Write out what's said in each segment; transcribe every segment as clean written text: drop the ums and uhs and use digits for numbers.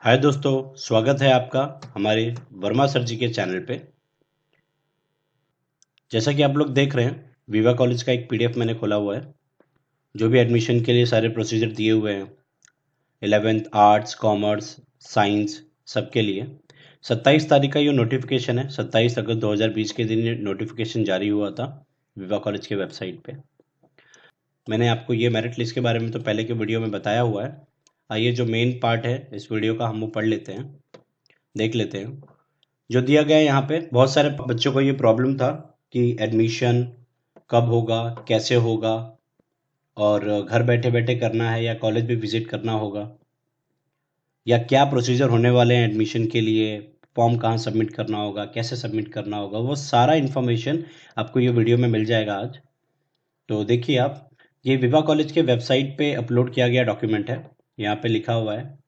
हाय दोस्तों, स्वागत है आपका हमारे वर्मा सर जी के चैनल पे। जैसा कि आप लोग देख रहे हैं, विवा कॉलेज का एक पीडीएफ मैंने खोला हुआ है, जो भी एडमिशन के लिए सारे प्रोसीजर दिए हुए हैं। 11th आर्ट्स, कॉमर्स, साइंस सबके लिए 27 तारीख का ये नोटिफिकेशन है। 27 अगस्त 2020 के दिन ये नोटिफिकेशन जारी हुआ था विवा कॉलेज के वेबसाइट पे। मैंने आपको ये मेरिट लिस्ट के बारे में तो पहले के वीडियो में बताया हुआ है। आइए जो मेन पार्ट है इस वीडियो का हम वो पढ़ लेते हैं, देख लेते हैं। जो दिया गया है यहाँ पे, बहुत सारे बच्चों को ये प्रॉब्लम था कि एडमिशन कब होगा, कैसे होगा, और घर बैठे बैठे करना है या कॉलेज भी विजिट करना होगा, या क्या प्रोसीजर होने वाले हैं एडमिशन के लिए, फॉर्म कहाँ सबमिट करना होगा, कैसे सबमिट करना होगा, वो सारा इन्फॉर्मेशन आपको ये वीडियो में मिल जाएगा आज। तो देखिए आप, ये विवा कॉलेज के वेबसाइट पे अपलोड किया गया डॉक्यूमेंट है। यहाँ पे लिखा हुआ है,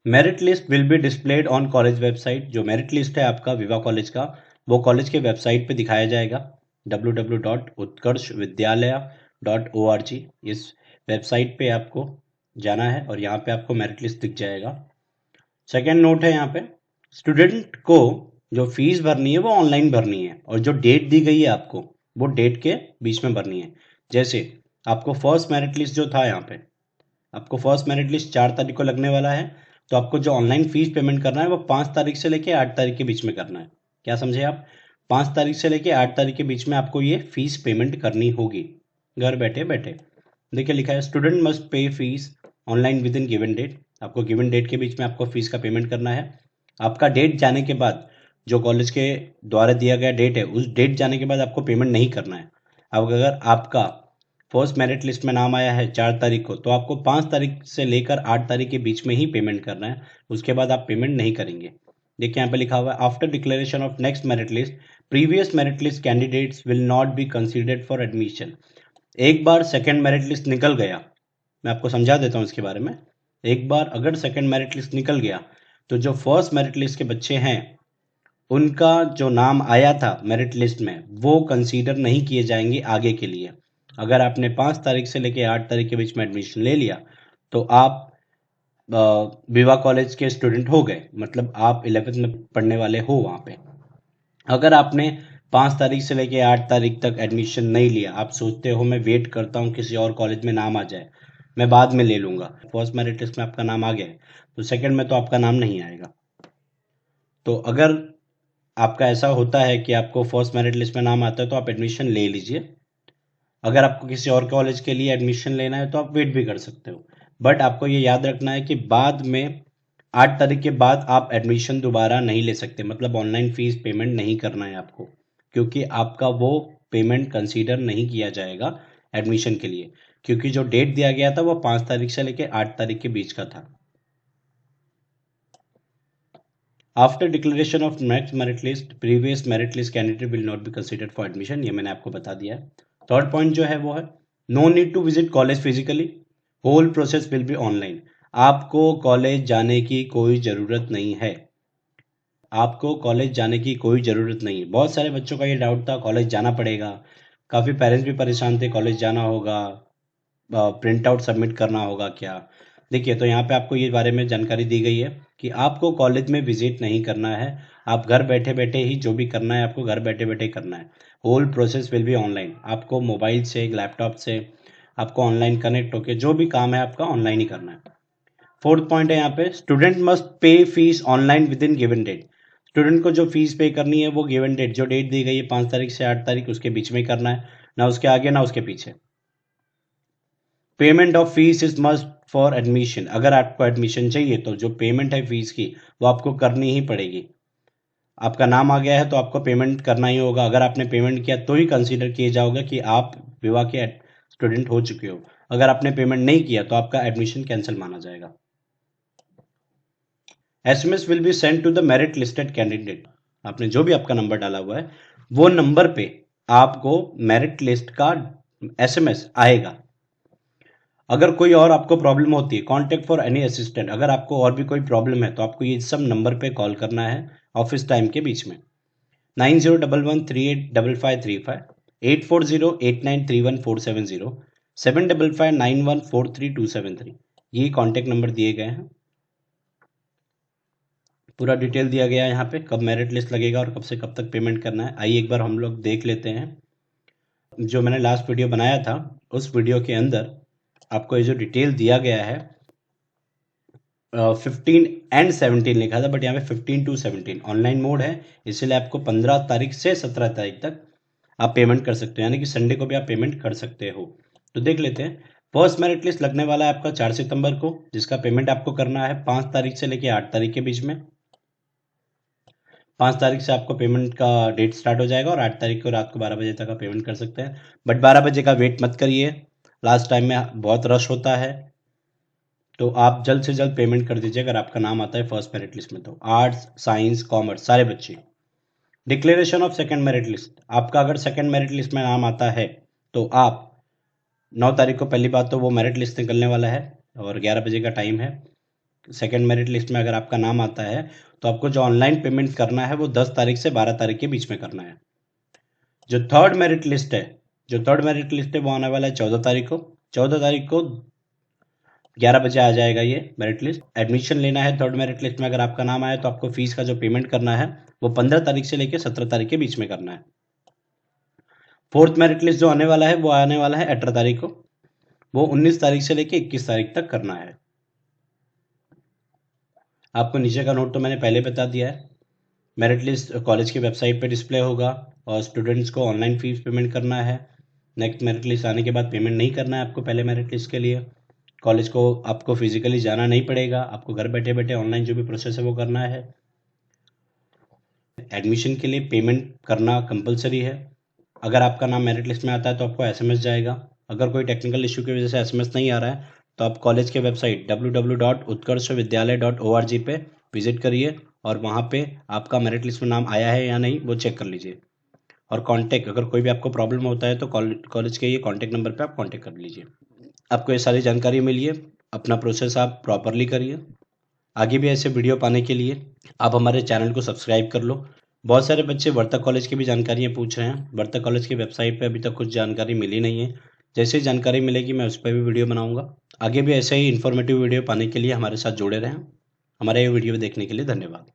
merit list will be displayed on college website. जो मेरिट लिस्ट है आपका विवा कॉलेज का, वो कॉलेज के वेबसाइट पे दिखाया जाएगा, www.utkarshvidyalaya.org। इस वेबसाइट पे आपको जाना है और यहाँ पे आपको मेरिट लिस्ट दिख जाएगा। सेकेंड नोट है यहाँ पे, स्टूडेंट को जो फीस भरनी है वो ऑनलाइन भरनी है, और जो डेट दी गई है आपको वो डेट के बीच में भरनी है। जैसे आपको फर्स्ट मेरिट लिस्ट जो था, यहाँ पे आपको फर्स्ट मेरिट लिस्ट 4 तारीख को लगने वाला है, तो आपको जो ऑनलाइन फीस पेमेंट करना है वो 5 तारीख से लेके 8 तारीख के बीच में करना है। क्या समझे आप? 5 तारीख से लेके 8 तारीख के बीच में आपको ये फीस पेमेंट करनी होगी, घर बैठे बैठे। देखिए लिखा है, student must pay fees online within given date. आपको गिवन डेट के बीच में आपको फीस का पेमेंट करना है। आपका डेट जाने के बाद, जो कॉलेज के द्वारा दिया गया डेट है, उस डेट जाने के बाद आपको पेमेंट नहीं करना है। अब अगर आपका फर्स्ट मेरिट लिस्ट में नाम आया है 4 तारीख को, तो आपको 5 तारीख से लेकर 8 तारीख के बीच में ही पेमेंट करना है, उसके बाद आप पेमेंट नहीं करेंगे। देखिए यहाँ पे लिखा हुआ है, after declaration of next merit list, previous merit list candidates will not be considered for admission. एक बार सेकेंड मेरिट लिस्ट निकल गया, मैं आपको समझा देता हूँ इसके बारे में। एक बार अगर सेकेंड मेरिट लिस्ट निकल गया, तो जो फर्स्ट मेरिट लिस्ट के बच्चे हैं, उनका जो नाम आया था मेरिट लिस्ट में, वो कंसीडर नहीं किए जाएंगे आगे के लिए। अगर आपने 5 तारीख से लेके 8 तारीख के बीच में एडमिशन ले लिया, तो आप विवा कॉलेज के स्टूडेंट हो गए, मतलब आप 11th में पढ़ने वाले हो वहाँ पे। अगर आपने 5 तारीख से लेके 8 तारीख तक एडमिशन नहीं लिया, आप सोचते हो मैं वेट करता हूँ किसी और कॉलेज में नाम आ जाए, मैं बाद में ले लूँगा, फर्स्ट मेरिट लिस्ट में आपका नाम आ गया है, तो सेकंड में तो आपका नाम नहीं आएगा। तो अगर आपका ऐसा होता है कि आपको फर्स्ट मेरिट लिस्ट में नाम आता है, तो आप एडमिशन ले लीजिए। अगर आपको किसी और कॉलेज के लिए एडमिशन लेना है तो आप वेट भी कर सकते हो, बट आपको ये याद रखना है कि बाद में 8 तारीख के बाद आप एडमिशन दोबारा नहीं ले सकते, मतलब ऑनलाइन फीस पेमेंट नहीं करना है आपको, क्योंकि आपका वो पेमेंट कंसीडर नहीं किया जाएगा एडमिशन के लिए, क्योंकि जो डेट दिया गया था वो 5 तारीख से लेकर 8 तारीख के बीच का था। After declaration of next merit list, previous merit list candidate will not be considered for admission. ये मैंने आपको बता दिया है। थर्ड पॉइंट जो है वो है, no need to visit college physically, whole process will be online. आपको कॉलेज जाने की कोई ज़रूरत नहीं है। आपको कॉलेज जाने की कोई ज़रूरत नहीं है। बहुत सारे बच्चों का ये डाउट था, कॉलेज जाना पड़ेगा। काफ़ी पेरेंट्स भी परेशान थे, कॉलेज जाना होगा, प्रिंट आउट सबमिट करना होगा क्या। देखिए, तो यहाँ पे आपको ये बारे में जानकारी दी गई है कि आपको कॉलेज में विजिट नहीं करना है। आप घर बैठे बैठे ही जो भी करना है आपको घर बैठे बैठे करना है। Whole process will be online. आपको मोबाइल से, लैपटॉप से आपको ऑनलाइन कनेक्ट होकर जो भी काम है आपका ऑनलाइन ही करना है। फोर्थ पॉइंट है यहाँ पे, student must pay fees online within given date. Student को जो फीस पे करनी है वो गिवन डेट, जो डेट दी गई है 5 तारीख से 8 तारीख, उसके बीच में करना है, ना उसके आगे ना उसके पीछे। Payment of fees is must for admission. अगर आपको एडमिशन चाहिए तो जो पेमेंट है फीस की वो आपको करनी ही पड़ेगी। आपका नाम आ गया है तो आपको पेमेंट करना ही होगा। अगर आपने पेमेंट किया तो ही कंसीडर किए जाओगे कि आप विवा के स्टूडेंट हो चुके हो। अगर आपने पेमेंट नहीं किया तो आपका एडमिशन कैंसिल माना जाएगा। SMS will be send to the merit listed candidate. आपने जो भी आपका नंबर डाला हुआ है वो नंबर पे आपको मेरिट लिस्ट का एसएमएस आएगा। अगर कोई और आपको प्रॉब्लम होती है, कॉन्टैक्ट फॉर एनी असिस्टेंट, अगर आपको और भी कोई प्रॉब्लम है तो आपको ये सब नंबर पे कॉल करना है ऑफिस टाइम के बीच में। 9011385535, 8408931470, 7559143273, ये कॉन्टैक्ट नंबर दिए गए हैं। पूरा डिटेल दिया गया है यहाँ पे, कब मेरिट लिस्ट लगेगा और कब से कब तक पेमेंट करना है। आइए एक बार हम लोग देख लेते हैं। जो मैंने लास्ट वीडियो बनाया था उस वीडियो के अंदर आपको ये जो डिटेल दिया गया है 15 एंड 17 लिखा था, बट यहाँ पे 15 to 17 ऑनलाइन मोड है, इसलिए आपको 15 तारीख से 17 तारीख तक आप पेमेंट कर सकते हो, यानी कि संडे को भी आप पेमेंट कर सकते हो। तो देख लेते हैं। फर्स्ट मेरिट लिस्ट लगने वाला है आपका 4 सितंबर को, जिसका पेमेंट आपको करना है 5 तारीख से लेके 8 तारीख के बीच में। 5 तारीख से आपको पेमेंट का डेट स्टार्ट हो जाएगा और 8 तारीख को रात को 12 बजे तक आप पेमेंट कर सकते हैं, बट 12 बजे का वेट मत करिए, लास्ट टाइम में बहुत रश होता है, तो आप जल्द से जल्द पेमेंट कर दीजिए अगर आपका नाम आता है फर्स्ट मेरिट लिस्ट में। तो आर्ट्स, साइंस, कॉमर्स सारे बच्चे। Declaration of second merit list, आपका अगर सेकंड मेरिट लिस्ट में नाम आता है तो आप 9 तारीख को, पहली बात तो वो मेरिट लिस्ट निकलने वाला है और 11 बजे का टाइम है। सेकंड मेरिट लिस्ट में अगर आपका नाम आता है तो आपको जो ऑनलाइन पेमेंट करना है वो 10 तारीख से 12 तारीख के बीच में करना है। जो थर्ड मेरिट लिस्ट है वो आने वाला है 14 तारीख को। 14 तारीख को 11 बजे आ जाएगा ये मेरिट लिस्ट। एडमिशन लेना है थर्ड मेरिट लिस्ट में अगर आपका नाम आया तो आपको फीस का जो पेमेंट करना है वो 15 तारीख से लेकर 17 तारीख के बीच में करना है। फोर्थ मेरिट लिस्ट जो आने वाला है वो आने वाला है 18 तारीख को, वो 19 तारीख से लेकर 21 तारीख तक करना है। आपको नीचे का नोट तो मैंने पहले बता दिया है। मेरिट लिस्ट कॉलेज की वेबसाइट पे डिस्प्ले होगा और स्टूडेंट्स को ऑनलाइन फीस पेमेंट करना है। नेक्स्ट मेरिट लिस्ट आने के बाद पेमेंट नहीं करना है आपको पहले मेरिट लिस्ट के लिए। कॉलेज को आपको फिजिकली जाना नहीं पड़ेगा, आपको घर बैठे बैठे ऑनलाइन जो भी प्रोसेस है वो करना है। एडमिशन के लिए पेमेंट करना कंपलसरी है। अगर आपका नाम मेरिट लिस्ट में आता है तो आपको एसएमएस जाएगा। अगर कोई टेक्निकल इशू की वजह से एसएमएस नहीं आ रहा है तो आप कॉलेज के वेबसाइट www.utkarshvidyalay.org पे विजिट करिए और वहाँ पे आपका मेरिट लिस्ट में नाम आया है या नहीं वो चेक कर लीजिए। और कांटेक्ट, अगर कोई भी आपको प्रॉब्लम होता है तो कॉलेज के ये कांटेक्ट नंबर पे आप कांटेक्ट कर लीजिए। आपको ये सारी जानकारी मिली है, अपना प्रोसेस आप प्रॉपरली करिए। आगे भी ऐसे वीडियो पाने के लिए आप हमारे चैनल को सब्सक्राइब कर लो। बहुत सारे बच्चे वर्तक कॉलेज की भी जानकारियाँ पूछ रहे हैं। वर्तक कॉलेज की वेबसाइट पे अभी तक कुछ जानकारी मिली नहीं है, जैसे ही जानकारी मिलेगी मैं उस पर भी वीडियो बनाऊंगा। आगे भी ऐसे ही इन्फॉर्मेटिव वीडियो पाने के लिए हमारे साथ जुड़े रहें। हमारे ये वीडियो देखने के लिए धन्यवाद।